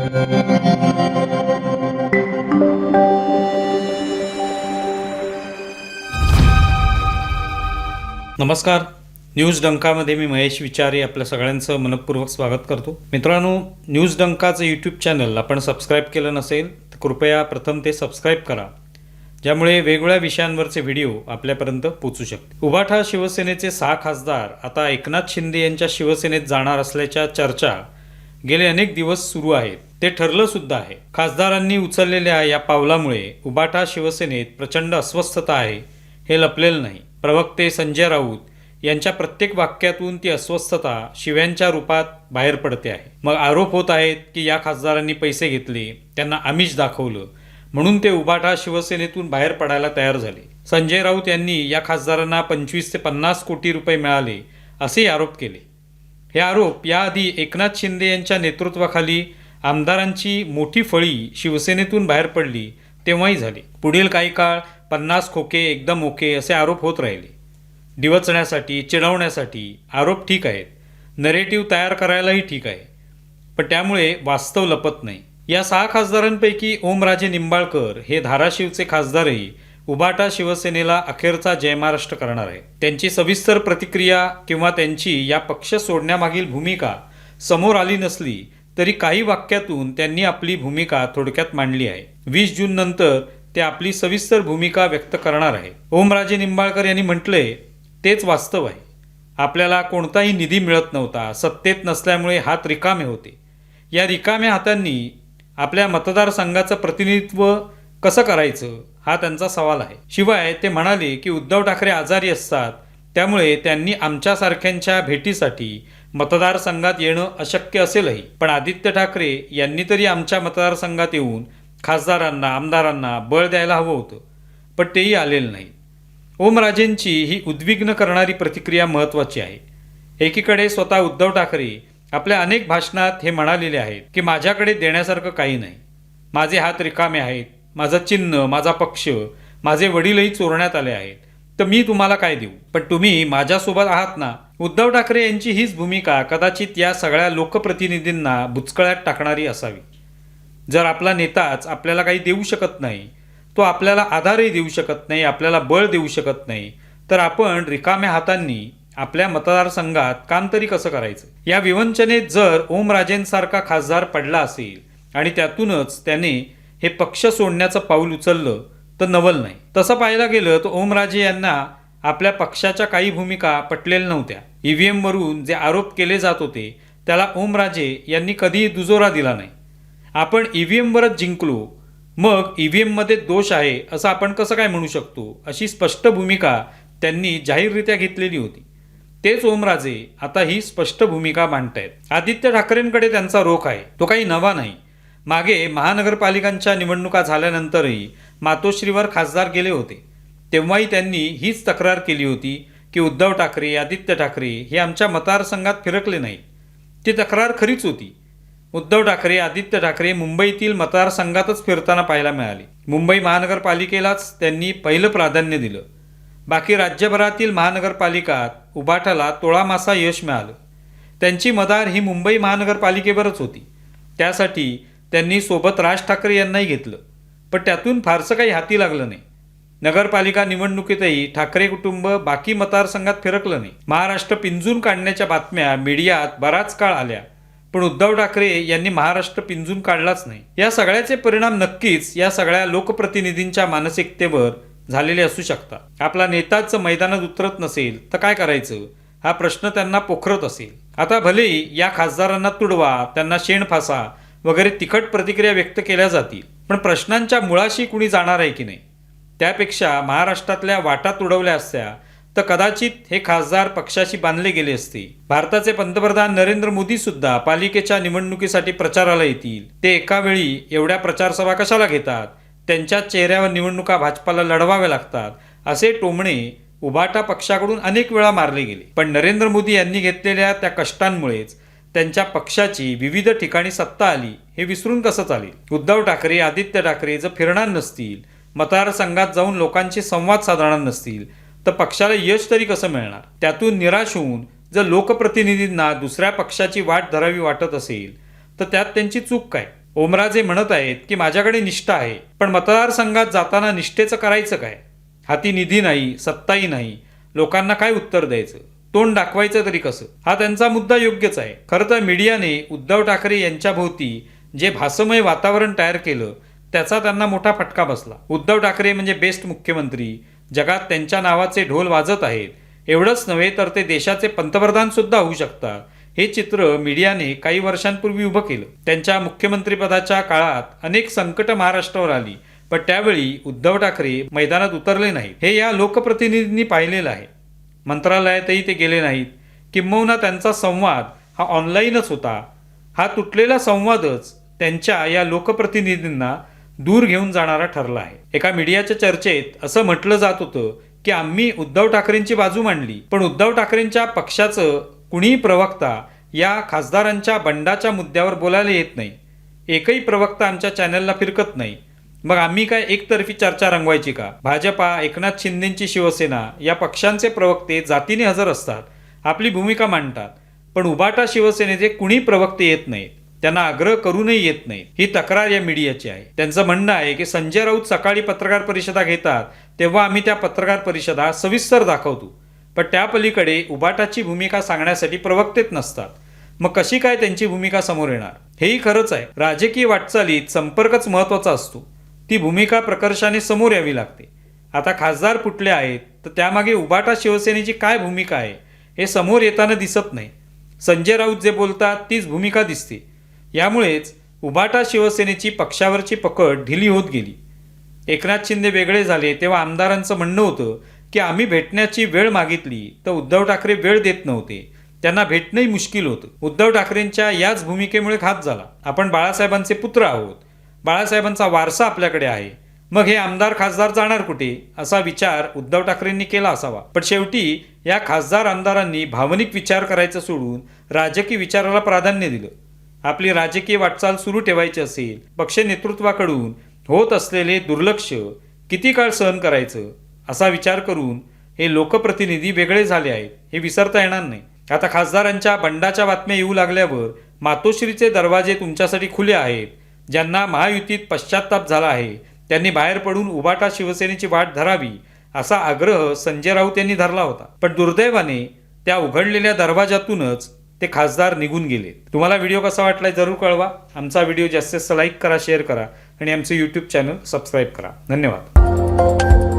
नमस्कार. न्यूज डंकामध्ये मी महेश विचारे आपल्या सगळ्यांचं मनपूर्वक स्वागत करतो. मित्रांनो, न्यूज डंकाचं यूट्यूब चॅनल आपण सबस्क्राईब केलं नसेल तर कृपया प्रथम ते सबस्क्राईब करा, ज्यामुळे वेगवेगळ्या विषयांवरचे व्हिडिओ आपल्यापर्यंत पोहोचू शकते. उभाठा शिवसेनेचे 6 खासदार आता एकनाथ शिंदे यांच्या शिवसेनेत जाणार असल्याच्या चर्चा गेले अनेक दिवस सुरू आहेत. ते ठरलं सुद्धा आहे. खासदारांनी उचललेल्या या पावलामुळे उभाठा शिवसेनेत प्रचंड अस्वस्थता आहे हे लपलेलं नाही. प्रवक्ते संजय राऊत यांच्या प्रत्येक वाक्यातून ती अस्वस्थता शिव्यांच्या रूपात बाहेर पडते आहे. मग आरोप होत आहेत की या खासदारांनी पैसे घेतले, त्यांना आमिष दाखवलं म्हणून ते उभाठा शिवसेनेतून बाहेर पडायला तयार झाले. संजय राऊत यांनी या खासदारांना 25 ते 50 कोटी रुपये मिळाले असे आरोप केले. हे आरोप याआधी एकनाथ शिंदे यांच्या नेतृत्वाखाली आमदारांची मोठी फळी शिवसेनेतून बाहेर पडली तेव्हाही झाले. पुढील काही काळ 50 खोके एकदम ओके असे आरोप होत राहिले. डिवचण्यासाठी, चिडवण्यासाठी आरोप ठीक आहेत, नरेटिव्ह तयार करायलाही ठीक आहे, पण त्यामुळे वास्तव लपत नाही. या 6 खासदारांपैकी ओमराजे निंबाळकर हे धाराशिवचे खासदारही उभाठा शिवसेनेला अखेरचा जय महाराष्ट्र करणार आहे. त्यांची सविस्तर प्रतिक्रिया किंवा त्यांची या पक्ष सोडण्यामागील भूमिका समोर आली नसली तरी काही वाक्यातून त्यांनी आपली भूमिका थोडक्यात मांडली आहे. 20 जून नंतर ते आपली सविस्तर भूमिका व्यक्त करणार आहे. ओमराजे निंबाळकर यांनी म्हटले, तेच वास्तव आहे. आपल्याला कोणताही निधी मिळत नव्हता. सत्तेत नसल्यामुळे हात रिकामे होते. या रिकाम्या हातांनी आपल्या मतदारसंघाचं प्रतिनिधित्व कसं करायचं हा त्यांचा सवाल आहे. शिवाय ते म्हणाले की उद्धव ठाकरे आजारी असतात, त्यामुळे त्यांनी आमच्यासारख्यांच्या भेटीसाठी मतदारसंघात येणं अशक्य असेलही, पण आदित्य ठाकरे यांनी तरी आमच्या मतदारसंघात येऊन खासदारांना, आमदारांना बळ द्यायला हवं होतं, पण तेही आलेलं नाही. ओमराजेंची ही उद्विग्न करणारी प्रतिक्रिया महत्त्वाची आहे. एकीकडे स्वतः उद्धव ठाकरे आपल्या अनेक भाषणात हे म्हणालेले आहेत की माझ्याकडे देण्यासारखं काही नाही, माझे हात रिकामे आहेत, माझं चिन्ह, माझा पक्ष, माझे वडीलही चोरण्यात आले आहेत, तर मी तुम्हाला काय देऊ, पण तुम्ही माझ्यासोबत आहात ना. उद्धव ठाकरे यांची हीच भूमिका कदाचित या सगळ्या लोकप्रतिनिधींना बुचकळ्यात टाकणारी असावी. जर आपला नेताच आपल्याला काही देऊ शकत नाही, तो आपल्याला आधारही देऊ शकत नाही, आपल्याला बळ देऊ शकत नाही, तर आपण रिकाम्या हातांनी आपल्या मतदारसंघात काम तरी कसं करायचं. या विवंचनेत जर ओमराजेंसारखा खासदार पडला असेल आणि त्यातूनच त्याने हे पक्ष सोडण्याचं पाऊल उचललं तर नवल नाही. तसं पाहायला गेलं तर ओमराजे यांना आपल्या पक्षाच्या काही भूमिका पटलेल्या नव्हत्या. EVM वरून जे आरोप केले जात होते त्याला ओमराजे यांनी कधीही दुजोरा दिला नाही. आपण EVM वरच जिंकलो, मग EVM मध्ये दोष आहे असं आपण कसं काय म्हणू शकतो, अशी स्पष्ट भूमिका त्यांनी जाहीररित्या घेतलेली होती. तेच ओमराजे आता ही स्पष्ट भूमिका मांडतायत. आदित्य ठाकरेंकडे त्यांचा रोख आहे, तो काही नवा नाही. मागे महानगरपालिकांच्या निवडणुका झाल्यानंतरही मातोश्रीवर खासदार गेले होते, तेव्हाही त्यांनी हीच तक्रार केली होती की उद्धव ठाकरे, आदित्य ठाकरे हे आमच्या मतदारसंघात फिरकले नाहीत. ती तक्रार खरीच होती. उद्धव ठाकरे, आदित्य ठाकरे मुंबईतील मतदारसंघातच फिरताना पाहायला मिळाले. मुंबई महानगरपालिकेलाच त्यांनी पहिलं प्राधान्य दिलं. बाकी राज्यभरातील महानगरपालिकात उभाठाला तोळामासा यश मिळालं. त्यांची मदार ही मुंबई महानगरपालिकेवरच होती. त्यासाठी त्यांनी सोबत राज ठाकरे यांनाही घेतलं, पण त्यातून फारसं काही हाती लागलं नाही. नगरपालिका निवडणुकीतही ठाकरे कुटुंब बाकी मतदारसंघात फिरकलं नाही. महाराष्ट्र पिंजून काढण्याच्या बातम्या मीडियात बराच काळ आल्या, पण उद्धव ठाकरे यांनी महाराष्ट्र पिंजून काढलाच नाही. या सगळ्याचे परिणाम नक्कीच या सगळ्या लोकप्रतिनिधींच्या मानसिकतेवर झालेले असू शकतात. आपला नेताच मैदानात उतरत नसेल तर काय करायचं हा प्रश्न त्यांना पोखरत असेल. आता भलेही या खासदारांना तुडवा, त्यांना शेण फासा वगैरे तिखट प्रतिक्रिया व्यक्त केल्या जातील, पण प्रश्नांच्या मुळाशी कुणी जाणार आहे की नाही. त्यापेक्षा महाराष्ट्रातल्या वाटा तुडवल्या असत्या तर कदाचित हे खासदार पक्षाशी बांधले गेले असते. भारताचे पंतप्रधान नरेंद्र मोदी सुद्धा पालिकेच्या निवडणुकीसाठी प्रचाराला येतील. ते एका वेळी एवढ्या प्रचारसभा कशाला घेतात, त्यांच्या चेहऱ्यावर निवडणुका भाजपाला लढवाव्या लागतात, असे टोमणे उभाटा पक्षाकडून अनेक वेळा मारले गेले. पण नरेंद्र मोदी यांनी घेतलेल्या त्या कष्टांमुळेच त्यांच्या पक्षाची विविध ठिकाणी सत्ता आली हे विसरून कसं चालेल. उद्धव ठाकरे, आदित्य ठाकरे जर फिरणार नसतील, मतदारसंघात जाऊन लोकांशी संवाद साधणार नसतील तर पक्षाला यश तरी कसं मिळणार. त्यातून निराश होऊन जर लोकप्रतिनिधींना दुसऱ्या पक्षाची वाट धरावी वाटत असेल तर त्यात त्यांची चूक काय. ओमराजे म्हणत आहेत की माझ्याकडे निष्ठा आहे, पण मतदारसंघात जाताना निष्ठेचं करायचं काय? हाती निधी नाही, सत्ताही नाही, लोकांना काय उत्तर द्यायचं? तोंड दाखवायचं तरी कसं? हा त्यांचा मुद्दा योग्यच आहे. खरं तर मीडियाने उद्धव ठाकरे यांच्या भोवती जे भासमय वातावरण तयार केलं त्याचा त्यांना मोठा फटका बसला. उद्धव ठाकरे म्हणजे बेस्ट मुख्यमंत्री, जगात त्यांच्या नावाचे ढोल वाजत आहेत. एवढंच नव्हे तर ते देशाचे पंतप्रधान सुद्धा होऊ शकतात. हे चित्र मीडियाने काही वर्षांपूर्वी उभं केलं. त्यांच्या मुख्यमंत्रीपदाच्या काळात अनेक संकट महाराष्ट्रावर आली, पण त्यावेळी उद्धव ठाकरे मैदानात उतरले नाहीत. हे या लोकप्रतिनिधींनी पाहिलेलं आहे. मंत्रालयातही ते गेले नाहीत. किंबहुना त्यांचा संवाद हा ऑनलाईनच होता. हा तुटलेला संवादच त्यांच्या या लोकप्रतिनिधींना दूर घेऊन जाणारा ठरला आहे. एका मीडियाच्या चर्चेत असं म्हटलं जात होतं की आम्ही उद्धव ठाकरेंची बाजू मांडली, पण उद्धव ठाकरेंच्या पक्षाचं कुणीही प्रवक्ता या खासदारांच्या बंडाच्या मुद्द्यावर बोलायला येत नाही. एकही प्रवक्ता आमच्या चॅनलला फिरकत नाही. मग आम्ही काय एकतर्फी चर्चा रंगवायची का? भाजपा, एकनाथ शिंदेची शिवसेना या पक्षांचे प्रवक्ते जातीने हजर असतात, आपली भूमिका मांडतात, पण उभाटा शिवसेनेचे कुणी प्रवक्ते येत नाहीत. त्यांना आग्रह करूनही येत नाहीत. ही तक्रार या मीडियाची आहे. त्यांचं म्हणणं आहे की संजय राऊत सकाळी पत्रकार परिषदा घेतात तेव्हा आम्ही त्या पत्रकार परिषदा सविस्तर दाखवतो, पण त्या पलीकडे उभाटाची भूमिका सांगण्यासाठी प्रवक्तेच नसतात. मग कशी काय त्यांची भूमिका समोर येणार? हेही खरंच आहे. राजकीय वाटचालीत संपर्कच महत्त्वाचा असतो. ती भूमिका प्रकर्षाने समोर यावी लागते. आता खासदार फुटले आहेत तर त्यामागे उभाटा शिवसेनेची काय भूमिका आहे हे समोर येताना दिसत नाही. संजय राऊत जे बोलतात तीच भूमिका दिसते. यामुळेच उभाटा शिवसेनेची पक्षावरची पकड ढिली होत गेली. एकनाथ शिंदे वेगळे झाले तेव्हा आमदारांचं म्हणणं होतं की आम्ही भेटण्याची वेळ मागितली तर उद्धव ठाकरे वेळ देत नव्हते, त्यांना भेटणंही मुश्किल होतं. उद्धव ठाकरेंच्या याच भूमिकेमुळे घात झाला. आपण बाळासाहेबांचे पुत्र आहोत, बाळासाहेबांचा वारसा आपल्याकडे आहे, मग हे आमदार खासदार जाणार कुठे असा विचार उद्धव ठाकरेंनी केला असावा. पण शेवटी या खासदार आमदारांनी भावनिक विचार करायचं सोडून राजकीय विचाराला प्राधान्य दिलं. आपली राजकीय वाटचाल सुरू ठेवायची असेल, पक्ष नेतृत्वाकडून होत असलेले दुर्लक्ष किती काळ सहन करायचं असा विचार करून हे लोकप्रतिनिधी वेगळे झाले आहेत, हे विसरता येणार नाही. आता खासदारांच्या बंडाच्या बातम्या येऊ लागल्यावर मातोश्रीचे दरवाजे तुमच्यासाठी खुले आहेत. ज्यांना महायुतीत पश्चाताप झाला आहे त्यांनी बाहेर पडून उभाटा शिवसेनेची वाट धरावी असा आग्रह संजय राऊत यांनी धरला होता. पण दुर्दैवाने त्या उघडलेल्या दरवाजातूनच ते खासदार निघून गेले. तुम्हाला व्हिडिओ कसा वाटलाय जरूर कळवा. आमचा व्हिडिओ जास्तीत जास्त लाईक करा, शेअर करा आणि आमचे यूट्यूब चॅनल सबस्क्राईब करा. धन्यवाद.